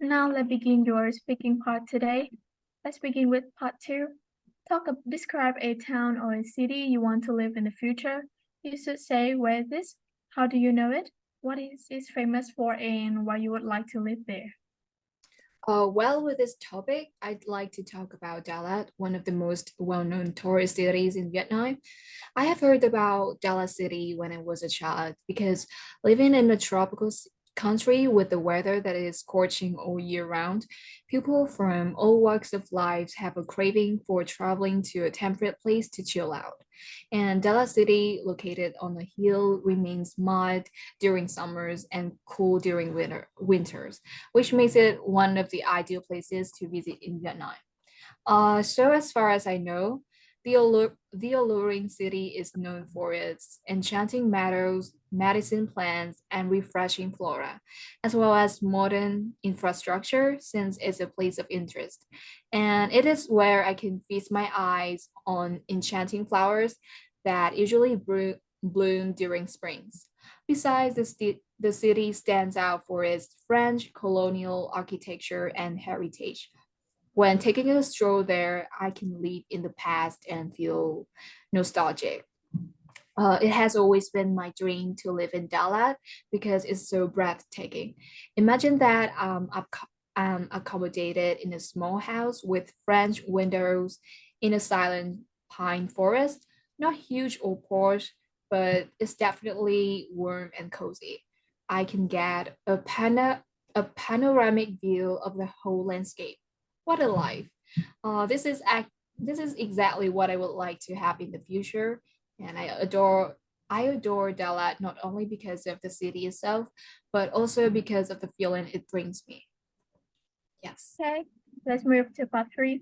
Now let's begin your speaking part today. Let's begin with part two. Describe a town or a city you want to live in the future. You should say where it is, how do you know it, what is it famous for, and why you would like to live there. With this topic, I'd like to talk about Dalat, one of the most well-known tourist cities in Vietnam. I have heard about Dalat City when I was a child because living in a country with the weather that is scorching all year round, people from all walks of life have a craving for traveling to a temperate place to chill out. And Dalat City, located on a hill, remains mild during summers and cool during winters, which makes it one of the ideal places to visit in Vietnam. So as far as I know, the alluring city is known for its enchanting meadows, medicine plants, and refreshing flora, as well as modern infrastructure since it's a place of interest. And it is where I can feast my eyes on enchanting flowers that usually bloom during springs. Besides, the city stands out for its French colonial architecture and heritage. When taking a stroll there, I can live in the past and feel nostalgic. It has always been my dream to live in Dalat because it's so breathtaking. Imagine that I'm accommodated in a small house with French windows in a silent pine forest, not huge or posh, but it's definitely warm and cozy. I can get a panoramic view of the whole landscape. What a life! This is exactly what I would like to have in the future, and I adore Dalat not only because of the city itself, but also because of the feeling it brings me. Yes. Okay, let's move to part three.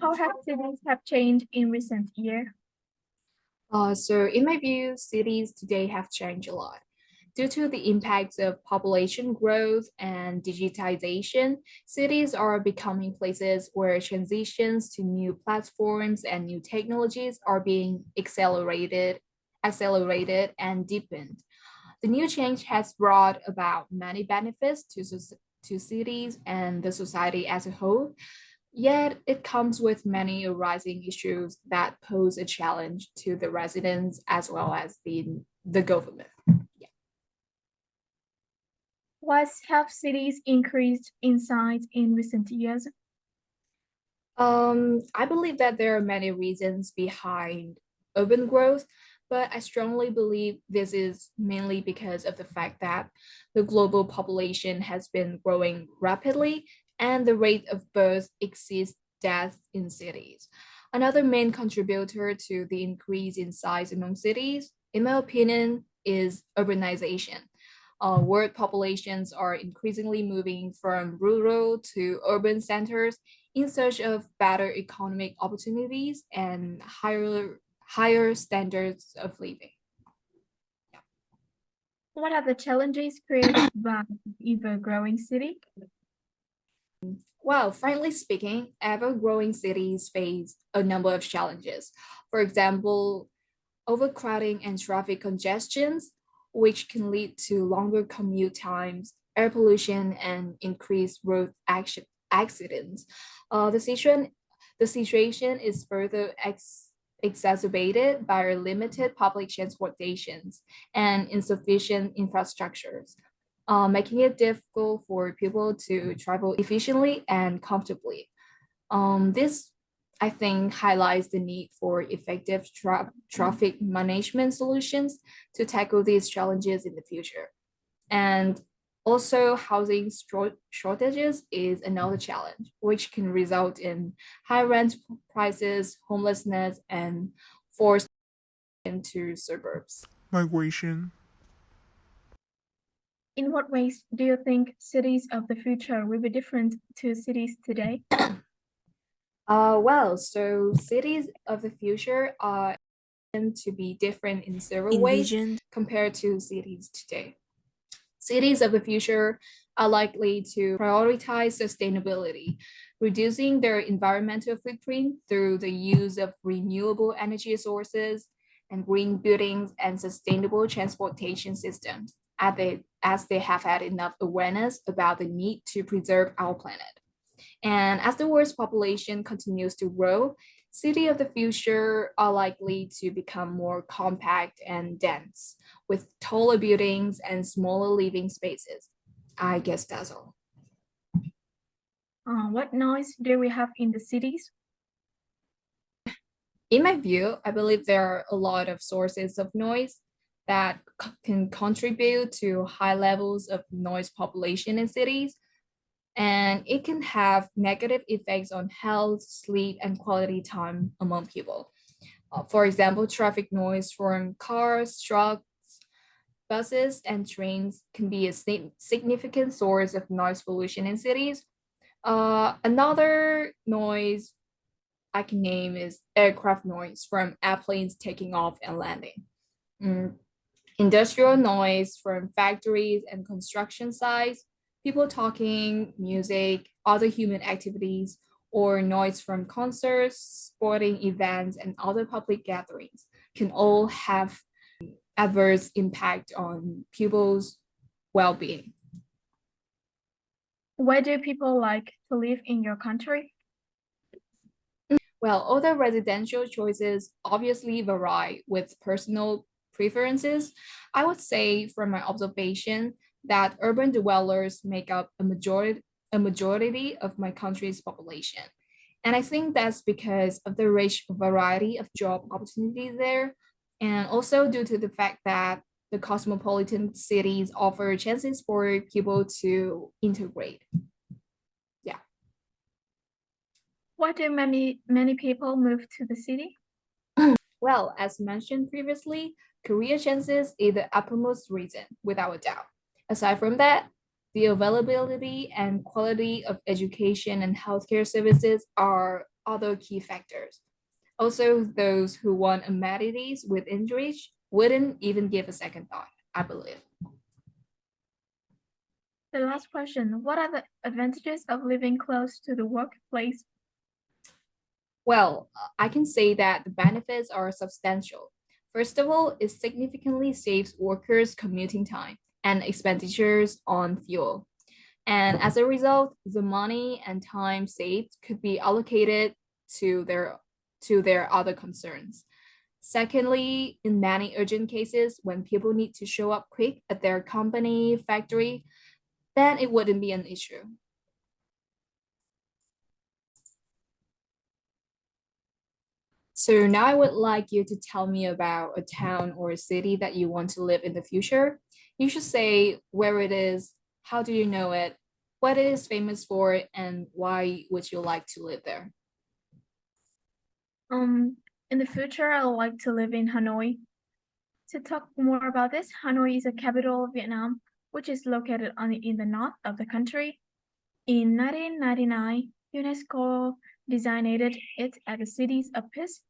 How have cities have changed in recent years? So in my view, cities today have changed a lot. Due to the impacts of population growth and digitization, cities are becoming places where transitions to new platforms and new technologies are being accelerated and deepened. The new change has brought about many benefits to cities and the society as a whole, yet it comes with many arising issues that pose a challenge to the residents as well as the government. Yeah. Why have cities increased in size in recent years? I believe that there are many reasons behind urban growth, but I strongly believe this is mainly because of the fact that the global population has been growing rapidly and the rate of birth exceeds death in cities. Another main contributor to the increase in size among cities, in my opinion, is urbanization. World populations are increasingly moving from rural to urban centers in search of better economic opportunities and higher standards of living. What are the challenges created by ever growing city? Well, frankly speaking, ever-growing cities face a number of challenges. For example, overcrowding and traffic congestions, which can lead to longer commute times, air pollution, and increased accidents. Uh, the situation the situation is further exacerbated by our limited public transportations and insufficient infrastructures, making it difficult for people to travel efficiently and comfortably. This, I think, highlights the need for effective traffic management solutions to tackle these challenges in the future. And also, housing shortages is another challenge, which can result in high rent prices, homelessness, and forced into suburbs. Migration. In what ways do you think cities of the future will be different to cities today? So cities of the future are to be different in several ways Envisioned. compared to cities today. Cities of the future are likely to prioritize sustainability, reducing their environmental footprint through the use of renewable energy sources and green buildings and sustainable transportation systems. as they have had enough awareness about the need to preserve our planet. And as the world's population continues to grow, cities of the future are likely to become more compact and dense, with taller buildings and smaller living spaces. I guess that's all. What noise do we have in the cities? In my view, I believe there are a lot of sources of noise that can contribute to high levels of noise population in cities, and it can have negative effects on health, sleep, and quality time among people. For example, traffic noise from cars, trucks, buses, and trains can be a significant source of noise pollution in cities. Another noise I can name is aircraft noise from airplanes taking off and landing. Mm, Industrial noise from factories and construction sites, people talking, music, other human activities, or noise from concerts, sporting events, and other public gatherings can all have adverse impact on people's well-being. Where do people like to live in your country? Well, other residential choices obviously vary with personal preferences. I would say, from my observation, that urban dwellers make up a majority of my country's population. And I think that's because of the rich variety of job opportunities there, and also due to the fact that the cosmopolitan cities offer chances for people to integrate. Yeah. Why do many people move to the city? Well, as mentioned previously, career chances is the uppermost reason, without a doubt. Aside from that, the availability and quality of education and healthcare services are other key factors. Also, those who want amenities within reach wouldn't even give a second thought, I believe. The last question, what are the advantages of living close to the workplace? Well, I can say that the benefits are substantial. First of all, it significantly saves workers commuting time and expenditures on fuel. And as a result, the money and time saved could be allocated to their other concerns. Secondly, in many urgent cases, when people need to show up quick at their company, factory, then it wouldn't be an issue. So now I would like you to tell me about a town or a city that you want to live in the future. You should say where it is, how do you know it, what it is famous for, and why would you like to live there? In the future, I would like to live in Hanoi. To talk more about this, Hanoi is the capital of Vietnam, which is located in the north of the country. In 1999, UNESCO designated it as a city of peace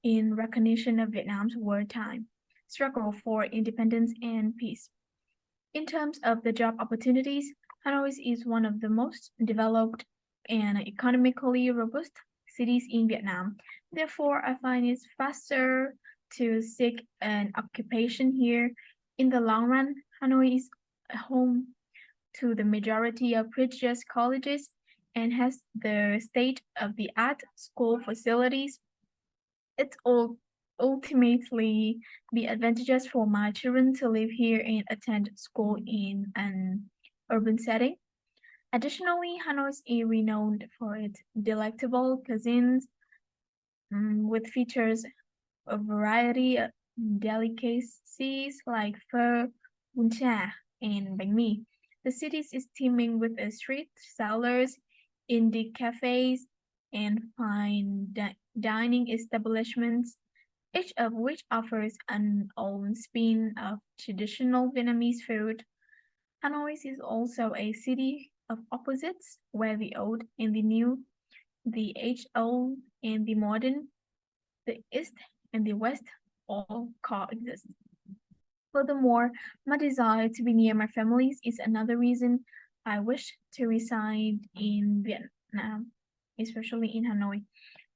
in recognition of Vietnam's wartime struggle for independence and peace. In terms of the job opportunities, Hanoi is one of the most developed and economically robust cities in Vietnam. Therefore, I find it faster to seek an occupation here. In the long run, Hanoi is home to the majority of prestigious colleges and has the state-of-the-art school facilities. It's all ultimately be advantageous for my children to live here and attend school in an urban setting. Additionally, Hanoi is renowned for its delectable cuisines, with features a variety of delicacies like phở, bún chả, and bánh mì. The city is teeming with street sellers, indie cafes, and fine dining establishments, each of which offers an own spin of traditional Vietnamese food. Hanoi is also a city of opposites, where the old and the new, the age-old and the modern, the East and the West all coexist. Furthermore, my desire to be near my families is another reason I wish to reside in Vietnam, especially in Hanoi.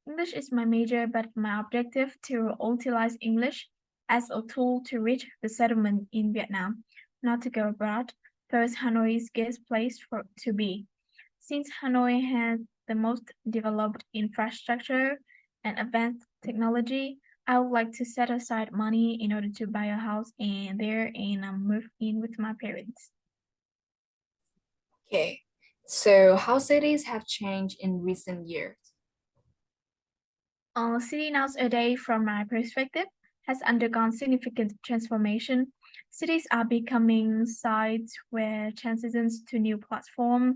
English is my major, but my objective to utilize English as a tool to reach the settlement in Vietnam not to go abroad, thus Hanoi is best place to be. Since Hanoi has the most developed infrastructure and advanced technology, I would like to set aside money in order to buy a house and there and move in with my parents. Okay, so how cities have changed in recent years? City nowadays, from my perspective, has undergone significant transformation. Cities are becoming sites where transitions to new platforms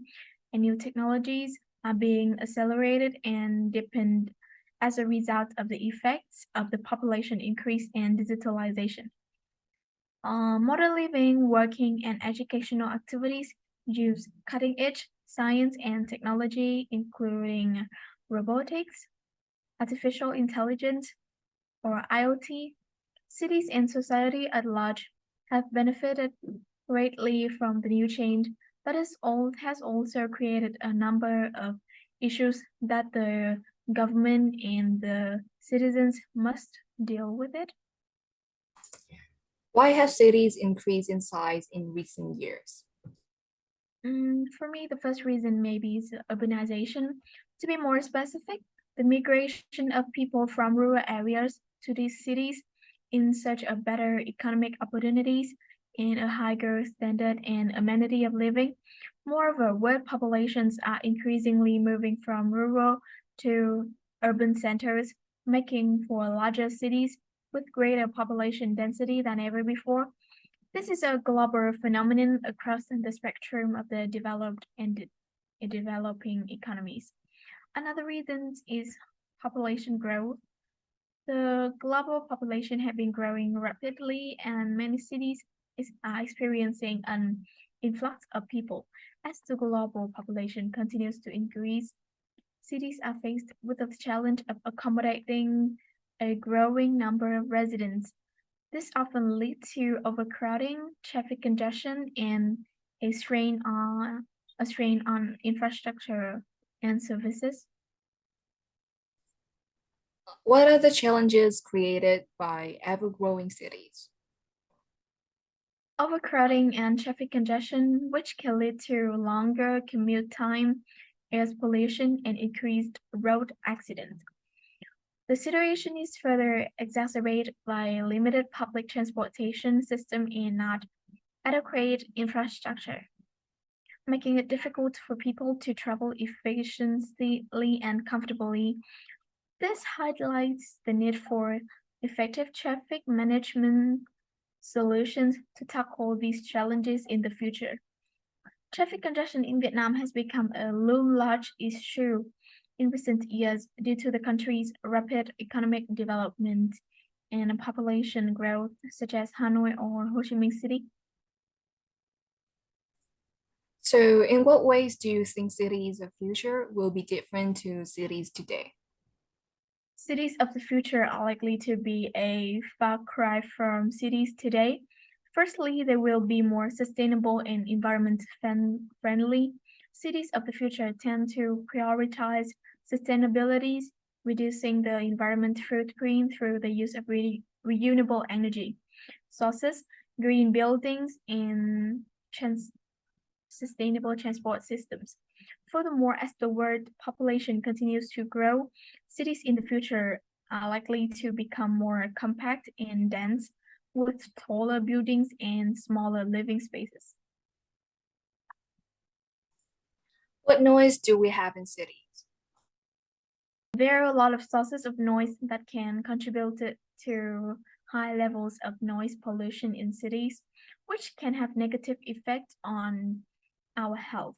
and new technologies are being accelerated and deepened as a result of the effects of the population increase and digitalization. Modern living, working, and educational activities use cutting-edge science and technology, including robotics, artificial intelligence, or IoT. Cities and society at large have benefited greatly from the new change, but has also created a number of issues that the government and the citizens must deal with it. Why have cities increased in size in recent years? For me, the first reason maybe is urbanization. To be more specific, the migration of people from rural areas to these cities in search of better economic opportunities and a higher standard and amenity of living. Moreover, world populations are increasingly moving from rural to urban centers, making for larger cities with greater population density than ever before. This is a global phenomenon across the spectrum of the developed and developing economies. Another reason is population growth. The global population has been growing rapidly, and many cities are experiencing an influx of people. As the global population continues to increase, cities are faced with the challenge of accommodating a growing number of residents. This often leads to overcrowding, traffic congestion, and a strain on infrastructure and services. What are the challenges created by ever-growing cities? Overcrowding and traffic congestion, which can lead to longer commute time, air pollution, and increased road accidents. The situation is further exacerbated by limited public transportation system and not adequate infrastructure, making it difficult for people to travel efficiently and comfortably. This highlights the need for effective traffic management solutions to tackle these challenges in the future. Traffic congestion in Vietnam has become a large issue in recent years due to the country's rapid economic development and population growth, such as Hanoi or Ho Chi Minh City. So, in what ways do you think cities of future will be different to cities today? Cities of the future are likely to be a far cry from cities today. Firstly, they will be more sustainable and friendly. Cities of the future tend to prioritize sustainability, reducing the environment footprint through the use of renewable energy sources, green buildings, and sustainable transport systems. Furthermore, as the world population continues to grow, cities in the future are likely to become more compact and dense, with taller buildings and smaller living spaces. What noise do we have in cities? There are a lot of sources of noise that can contribute to high levels of noise pollution in cities, which can have negative effects on our health,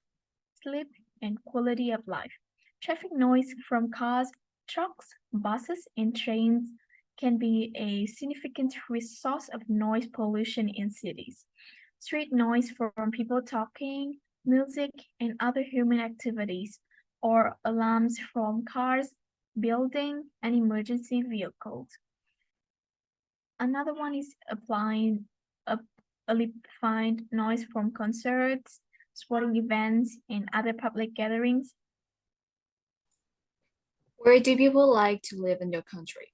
sleep, and quality of life. Traffic noise from cars, trucks, buses, and trains can be a significant source of noise pollution in cities. Street noise from people talking, music, and other human activities, or alarms from cars, buildings, and emergency vehicles. Another one is a amplified noise from concerts, sporting events, and other public gatherings. Where do people like to live in your country?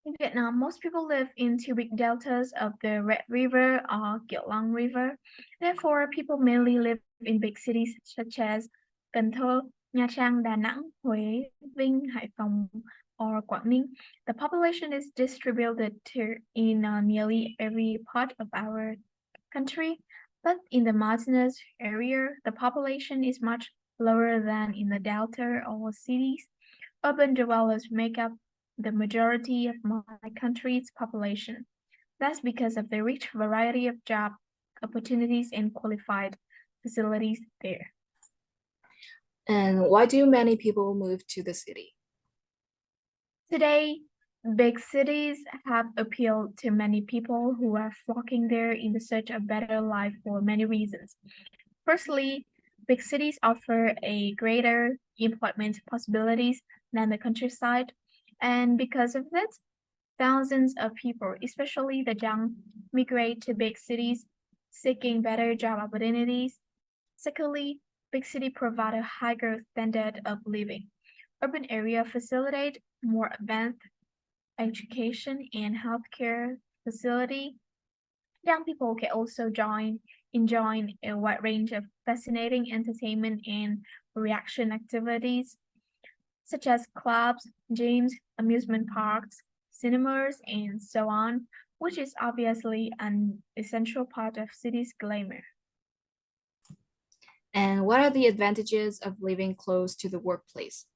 In Vietnam, most people live in two big deltas of the Red River or Kieu Long River. Therefore, people mainly live in big cities such as Cần Thơ, Nha Trang, Đà Nẵng, Huế, Vinh, Hải Phòng, or Quảng Ninh. The population is distributed in nearly every part of our country, but in the mountainous area, the population is much lower than in the delta or cities. Urban dwellers make up the majority of my country's population. That's because of the rich variety of job opportunities and qualified facilities there. And why do many people move to the city? Today, big cities have appealed to many people who are flocking there in the search of better life for many reasons. Firstly, big cities offer a greater employment possibilities than the countryside, and because of that, thousands of people, especially the young, migrate to big cities seeking better job opportunities. Secondly, big cities provide a higher standard of living. Urban areas facilitate more advanced education and healthcare facility. Young people can also enjoy a wide range of fascinating entertainment and reaction activities, such as clubs, gyms, amusement parks, cinemas, and so on, which is obviously an essential part of city's glamour. And what are the advantages of living close to the workplace?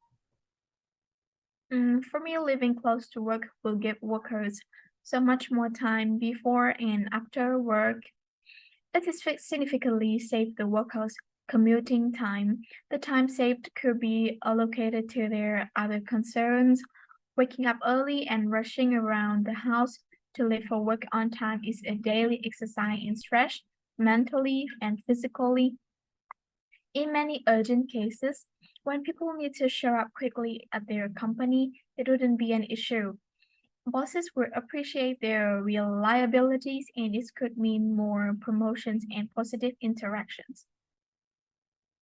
For me, living close to work will give workers so much more time before and after work. It is significantly save the workers' commuting time. The time saved could be allocated to their other concerns. Waking up early and rushing around the house to leave for work on time is a daily exercise in stress, mentally and physically. In many urgent cases, when people need to show up quickly at their company, it wouldn't be an issue. Bosses would appreciate their reliabilities and it could mean more promotions and positive interactions.